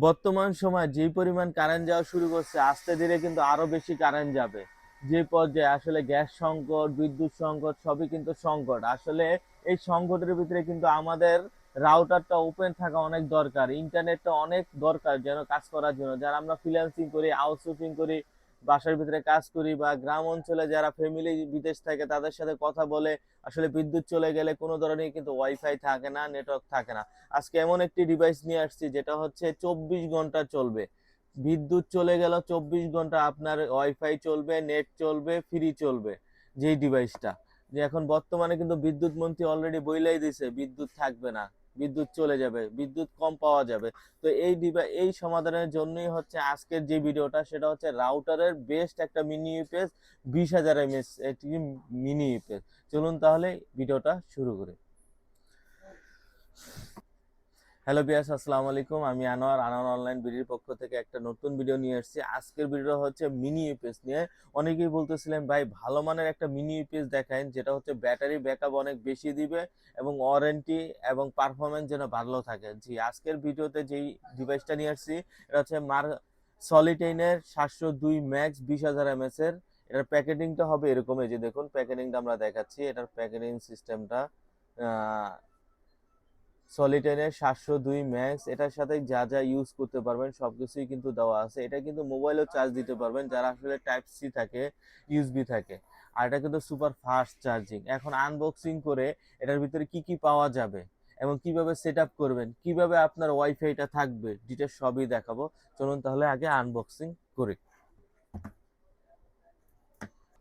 বর্তমান সময় যেই পরিমাণ কারেন্ট যাওয়া শুরু করছে আস্তে ধীরে কিন্তু আরো বেশি কারেন্ট যাবে। যে পর্যায়ে আসলে গ্যাস সংকট, বিদ্যুৎ সংকট সবই কিন্তু সংকট। আসলে এই সংকটের ভিতরে কিন্তু আমাদের রাউটারটা ওপেন থাকা অনেক দরকার। ইন্টারনেটটা অনেক দরকার যেন কাজ করার জন্য। যারা আমরা ফ্রিল্যান্সিং করি, আউটসোর্সিং করি, বাসার ভিতরে কাজ করি বা গ্রাম অঞ্চলে যারা ফ্যামিলি বিদেশ থাকে তাদের সাথে কথা বলে আসলে বিদ্যুৎ চলে গেলে কোনো ধরনের কিন্তু ওয়াইফাই থাকে না, নেটওয়ার্ক থাকে না। আজকে এমন একটি ডিভাইস নিয়ে আসছি যেটা হচ্ছে 24 ঘন্টা চলবে। বিদ্যুৎ চলে গেল 24 ঘন্টা আপনার ওয়াইফাই চলবে, নেট চলবে, ফ্রি চলবে। যেই ডিভাইসটা যে এখন বর্তমানে কিন্তু বিদ্যুৎ মন্ত্রী অলরেডি বইলাই দিছে বিদ্যুৎ থাকবে না, বিদ্যুৎ চলে যাবে, বিদ্যুৎ কম পাওয়া যাবে। তো এই সমাধানের জন্যই হচ্ছে আজকের যে ভিডিওটা, সেটা হচ্ছে রাউটারের বেস্ট একটা মিনি ইউপিএস 20,000 mAh একটি মিনি ইউপিএস। চলুন তাহলে ভিডিওটা শুরু করি। হ্যালো বিয়াস, আসসালামু আলাইকুম। আমি আনোয়ার অনলাইন বিডির পক্ষ থেকে একটা নতুন ভিডিও নিয়ে এসেছি। আজকের ভিডিও হচ্ছে মিনি ইউপিএস নিয়ে। অনেকেই বলতেছিলেন ভাই ভালো মানের একটা মিনি ইউপিএস দেখান যেটা হচ্ছে ব্যাটারি ব্যাকআপ অনেক বেশি দিবে এবং ওয়ারেন্টি এবং পারফরমেন্স যেন ভালো থাকে। জি, আজকের ভিডিওতে যেই ডিভাইসটা নিয়ে আসছি এটা হচ্ছে সলিটেইনের 702 ম্যাক্স 20,000 mAh এর। এটার প্যাকেটিংটা হবে এরকম, এই যে দেখুন প্যাকেটিংটা আমরা দেখাচ্ছি। এটার প্যাকেটিং সিস্টেমটা সলিটেনের 702 ম্যাক্স, এটার সাথে যা যা ইউজ করতে পারবেন সবকিছুই কিন্তু দেওয়া আছে। এটা কিন্তু মোবাইলও চার্জ দিতে পারবেন যারা আসলে টাইপ সি থাকে, ইউএসবি থাকে। আর এটা কিন্তু সুপার ফাস্ট চার্জিং। এখন আনবক্সিং করে এটার ভিতরে কি কি পাওয়া যাবে এবং কিভাবে সেট আপ করবেন, কিভাবে আপনার ওয়াইফাইটা থাকবে, ডিটেলস সবই দেখাবো। চলুন তাহলে আগে আনবক্সিং করি।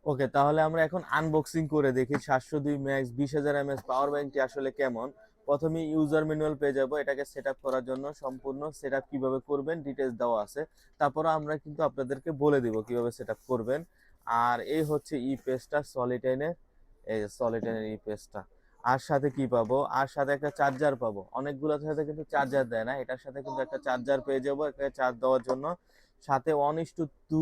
ওকে, তাহলে আমরা এখন আনবক্সিং করে দেখি 702 ম্যাক্স 20,000 mAh পাওয়ার ব্যাংকটি আসলে কেমন। প্রথমে ইউজার ম্যানুয়াল পেয়ে যাব। এটাকে সেট আপ করার জন্য সম্পূর্ণ সেট আপ কিভাবে করবেন ডিটেলস দেওয়া আছে। তারপর আমরা কিন্তু আপনাদেরকে বলে দিব কিভাবে সেট আপ করবেন। আর এই হচ্ছে ই পেজটা সলিটেনের, এই সলিটেনের ই পেজটা। আর সাথে কি পাবো, আর সাথে একটা চার্জার পাবো। অনেকগুলোর সাথে কিন্তু চার্জার দেয় না, এটার সাথে কিন্তু একটা চার্জার পেয়ে যাবো একটা চার্জ দেওয়ার জন্য। সাথে 1:2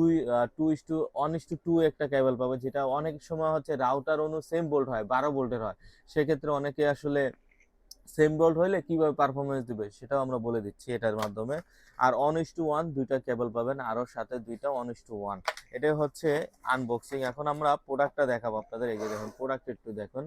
1:2 একটা কেবল পাবো, যেটা অনেক সময় হচ্ছে রাউটার অনু সেম ভোল্ট হয়, 12 ভোল্টের হয়। সেক্ষেত্রে অনেকে আসলে সেম ভোল্ট হইলে কিভাবে পারফরমেন্স দিবে সেটাও আমরা বলে দিচ্ছি এটার মাধ্যমে। আর 1:1 দুইটা কেবল পাবেন, আরো সাথে দুইটা 1:1। এটাই হচ্ছে আনবক্সিং। এখন আমরা প্রোডাক্টটা দেখাবো আপনাদের। এই যে দেখুন প্রোডাক্ট, একটু দেখুন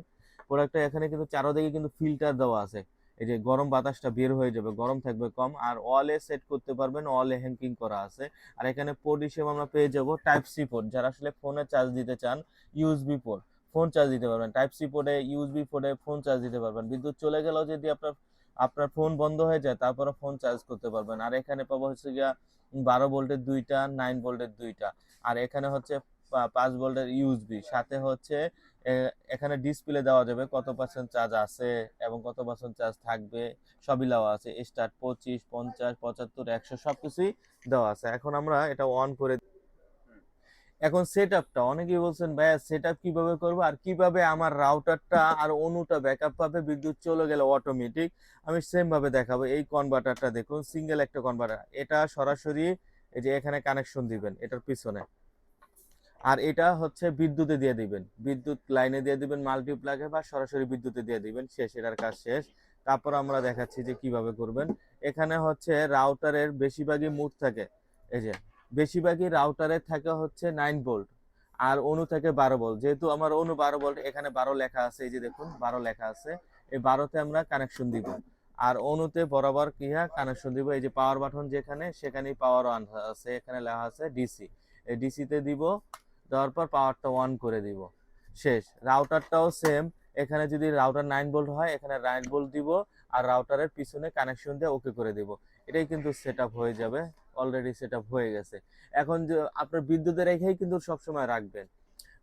প্রোডাক্টটা। এখানে কিন্তু চারোদিকে কিন্তু ফিল্টার দেওয়া আছে। এই যে গরম বাতাসটা বের হয়ে যাবে, গরম থাকবে কম। আর ওয়ালে সেট করতে পারবেন, ওয়ালে হ্যাঙ্কিং করা আছে। আর এখানে পোর্ট হিসেবে আমরা পেয়ে যাব টাইপ সি পোর্ট, যারা আসলে ফোনে চার্জ দিতে চান। ইউএসবি পোর্ট, ফোন চার্জ দিতে পারবেন। টাইপ সি পোর্টে, ইউএসবি পোর্টে ফোন চার্জ দিতে পারবেন। বিদ্যুৎ চলে গেলেও যদি আপনার আপনার ফোন বন্ধ হয়ে যায় তারপরে ফোন চার্জ করতে পারবেন। আর এখানে পাবো হচ্ছে গিয়া 12 ভোল্টের দুইটা, 9 ভোল্টের দুইটা। আর এখানে হচ্ছে 5 ভোল্টের ইউএসবি। সাথে হচ্ছে এখানে ডিসপ্লে দেওয়া যাবে কত পার্সেন্ট চার্জ আছে এবং কত পার্সেন্ট চার্জ থাকবে, সবই দেওয়া আছে। স্টার্ট 25, 50, 75, 100 সবকিছুই দেওয়া আছে। এখন আমরা এটা অন করে, এখন সেট আপটা অনেকেই বলছেন ভাইয়া সেট আপ কিভাবে করবো আর কিভাবে আমার রাউটারটা আর অনুটা ব্যাকআপ পাবে বিদ্যুৎ চলে গেলে অটোমেটিক। আমি সেম ভাবে দেখাবো। এই কনভার্টারটা দেখুন, সিঙ্গেল একটা কনভার্টার। এটা সরাসরি এই যে এখানে কানেকশন দিবেন এটার পিছনে। আর এটা হচ্ছে বিদ্যুতে দিয়ে দিবেন, বিদ্যুৎ লাইনে দিয়ে দিবেন, মাল্টিপ্লাগে বা সরাসরি বিদ্যুতে দিয়ে দিবেন, শেষ, এটার কাজ শেষ। তারপর আমরা দেখাচ্ছি যে কিভাবে করবেন। এখানে হচ্ছে রাউটারের বেশিরভাগই মুড থাকে, এই যে বেশিরভাগই রাউটারে থাকে হচ্ছে 9 ভোল্ট, আর অনু থাকে 12 ভোল্ট। যেহেতু আমার অনু 12 ভোল্ট, এখানে 12 লেখা আছে, এই যে দেখুন 12 লেখা আছে। এই 12তে আমরা কানেকশন দিব। আর অনুতে বরাবর কি হয় কানেকশন দিব। এই যে পাওয়ার বাটন যেখানে, সেখানেই পাওয়ার অন আছে, এখানে লেখা আছে ডিসি। এই ডিসিতে দিব, দেওয়ার পর পাওয়ারটা অন করে দিব, শেষ। রাউটারটাও সেম। এখানে যদি রাউটার 9 ভোল্ট হয় এখানে 9 ভোল্ট দিব, আর রাউটারের পিছনে কানেকশন দিয়ে ওকে করে দিব। এটাই কিন্তু সেট আপ হয়ে যাবে, অলরেডি সেট আপ হয়ে গেছে। এখন যে আপনার বিদ্যুতের রেখেই কিন্তু সবসময় রাখবেন।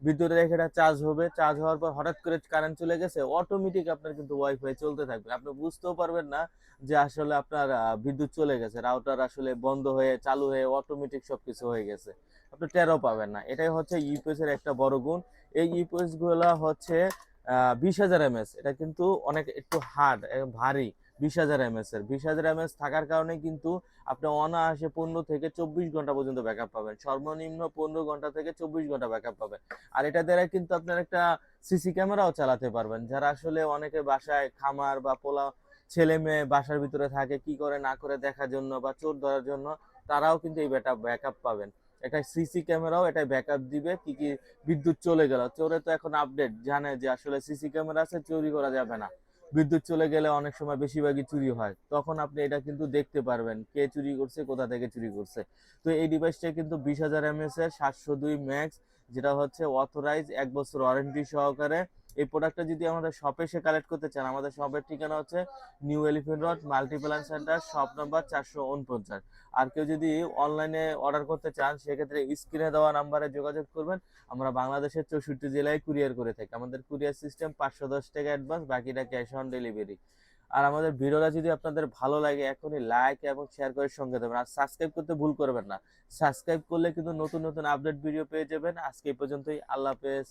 বিদ্যুতের রেখাটা চার্জ হবে, চার্জ হওয়ার পর হঠাৎ করে কারেন্ট চলে গেছে, অটোমেটিক আপনার কিন্তু ওয়াইফাই চলতে থাকবে। আপনি বুঝতেও পারবেন না যে আসলে আপনার বিদ্যুৎ চলে গেছে, রাউটার আসলে বন্ধ হয়ে চালু হয়ে অটোমেটিক সবকিছু হয়ে গেছে। আপনি টেরও পাবেন না। এটাই হচ্ছে ইউপিএস এর একটা বড় গুণ। এই ইউপিএস গুলা হচ্ছে 20,000 mAh। এটা কিন্তু অনেক একটু হার্ড, ভারী। 20,000 mAh এর, 20,000 mAh থাকার কারণে কিন্তু আপনি অনায়াসে 15 থেকে 24 ঘন্টা পর্যন্ত ব্যাকআপ পাবেন। সর্বনিম্ন 15 ঘন্টা থেকে 24 ঘন্টা ব্যাকআপ পাবেন। আর এটা দ্বারা কিন্তু আপনার একটা সিসি ক্যামেরাও চালাতে পারবেন। যারা আসলে অনেকে বাসায় খামার বা পোলা ছেলে মেয়ে বাসার ভিতরে থাকে কি করে না করে দেখার জন্য বা চোর ধরার জন্য, তারাও কিন্তু এই ব্যাকআপ পাবেন। একটা সিসি ক্যামেরাও এটা ব্যাকআপ দিবে কি কি বিদ্যুৎ চলে গেল, চোরে তো এখন আপডেট জানে যে আসলে সিসি ক্যামেরা আছে, চুরি করা যাবে না। বিদ্যুৎ চলে গেলে অনেক সময় বেশিরভাগই চুরি হয়, তখন আপনি এটা কিন্তু দেখতে পারবেন কে চুরি করছে, কোথা থেকে চুরি করছে। তো এই ডিভাইসটা কিন্তু 20,000 mAh এর 702 ম্যাক্স, যেটা হচ্ছে অথরাইজ 1 বছর ওয়ারেন্টি সহকারে। এই প্রোডাক্টটা যদি আমাদের শপে এসে কালেক্ট করতে চান, আমাদের শপের ঠিকানা হচ্ছে new elephant road Multiplan centre, shop number 449। আর কেউ যদি অনলাইনে অর্ডার করতে চান, সেক্ষেত্রে স্ক্রিনে দেওয়া নাম্বারে যোগাযোগ করবেন। আমরা বাংলাদেশের 64 জেলায় কুরিয়ার করে থাকি। আমাদের কুরিয়ার সিস্টেম 510 টাকা অ্যাডভান্স, বাকিটা ক্যাশ অন ডেলিভারি। আর আমাদের ভিডিওটা যদি আপনাদের ভালো লাগে, এখনই লাইক এবং শেয়ার করে সঙ্গে দেবেন। আর সাবস্ক্রাইব করতে ভুল করবেন না। সাবস্ক্রাইব করলে কিন্তু নতুন নতুন আপডেট ভিডিও পেয়ে যাবেন। আজকে এই পর্যন্তই, আল্লাহ হাফেজ।